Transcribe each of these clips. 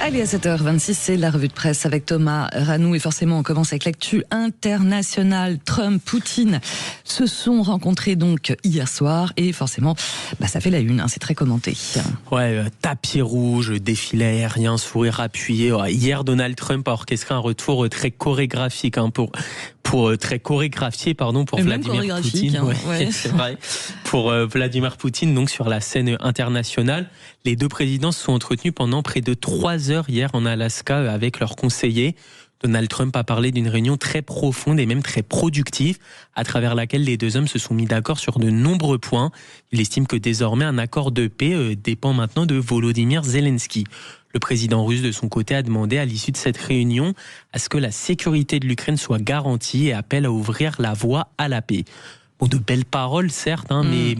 Allez, à 7h26, c'est la revue de presse avec Thomas Ranou. Et forcément, on commence avec l'actu internationale. Trump, Poutine se sont rencontrés donc hier soir. Et forcément, ça fait la une, c'est très commenté. Ouais, tapis rouge, défilé aérien, sourire appuyé. Hier, Donald Trump a orchestré un retour très chorégraphique très chorégraphié pour Vladimir Poutine. Ouais. C'est vrai. Pour Vladimir Poutine, donc sur la scène internationale, les deux présidents se sont entretenus pendant près de 3 heures hier en Alaska avec leurs conseillers. Donald Trump a parlé d'une réunion très profonde et même très productive, à travers laquelle les deux hommes se sont mis d'accord sur de nombreux points. Il estime que désormais un accord de paix dépend maintenant de Volodymyr Zelensky. Le président russe, de son côté, a demandé à l'issue de cette réunion à ce que la sécurité de l'Ukraine soit garantie et appelle à ouvrir la voie à la paix. Bon, de belles paroles, certes, mais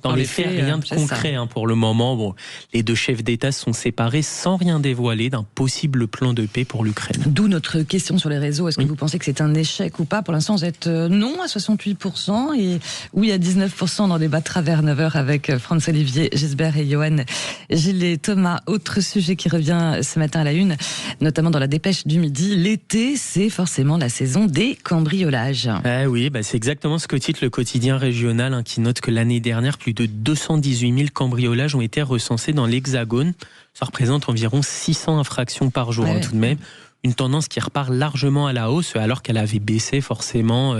dans les faits, rien de concret pour le moment. Les deux chefs d'État se sont séparés sans rien dévoiler d'un possible plan de paix pour l'Ukraine. D'où notre question sur les réseaux. Est-ce que vous pensez que c'est un échec ou pas? Pour l'instant, vous êtes non à 68% et oui à 19% dans les débat travers 9h avec Franz-Olivier Gisbert et Johan Gillet. Thomas, autre sujet qui revient ce matin à la une, notamment dans la dépêche du midi. L'été, c'est forcément la saison des cambriolages. Oui, c'est exactement ce que titre le quotidien régional qui note que l'année dernière, plus de 218 000 cambriolages ont été recensés dans l'Hexagone. Ça représente environ 600 infractions par jour, tout de même. Une tendance qui repart largement à la hausse, alors qu'elle avait baissé forcément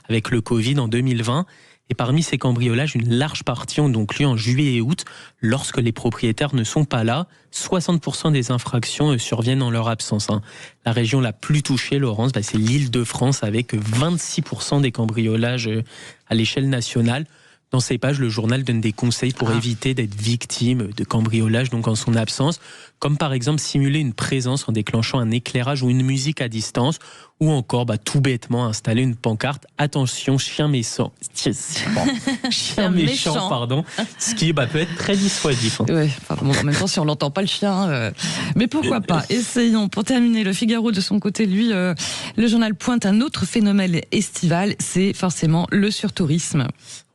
avec le Covid en 2020. Et parmi ces cambriolages, une large partie ont donc lieu en juillet et août, lorsque les propriétaires ne sont pas là. 60% des infractions surviennent en leur absence. La région la plus touchée, Laurence, c'est l'Île-de-France, avec 26% des cambriolages à l'échelle nationale. Dans ces pages, le journal donne des conseils pour éviter d'être victime de cambriolage, donc en son absence, comme par exemple simuler une présence en déclenchant un éclairage ou une musique à distance, ou encore tout bêtement installer une pancarte « Attention, chien méchant ». Chien méchant, pardon, ce qui peut être très dissuasif. En même temps, si on l'entend pas le chien, mais pourquoi pas. Essayons. Pour terminer, le Figaro de son côté, lui, le journal pointe un autre phénomène estival, c'est forcément le surtourisme.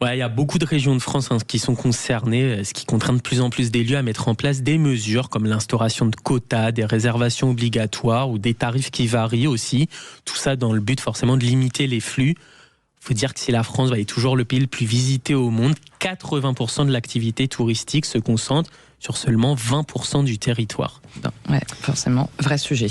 Il y a beaucoup de régions de France qui sont concernées, ce qui contraint de plus en plus des lieux à mettre en place des mesures comme l'instauration de quotas, des réservations obligatoires ou des tarifs qui varient aussi. Tout ça dans le but forcément de limiter les flux. Il faut dire que si la France est toujours le pays le plus visité au monde, 80% de l'activité touristique se concentre sur seulement 20% du territoire. Forcément, vrai sujet.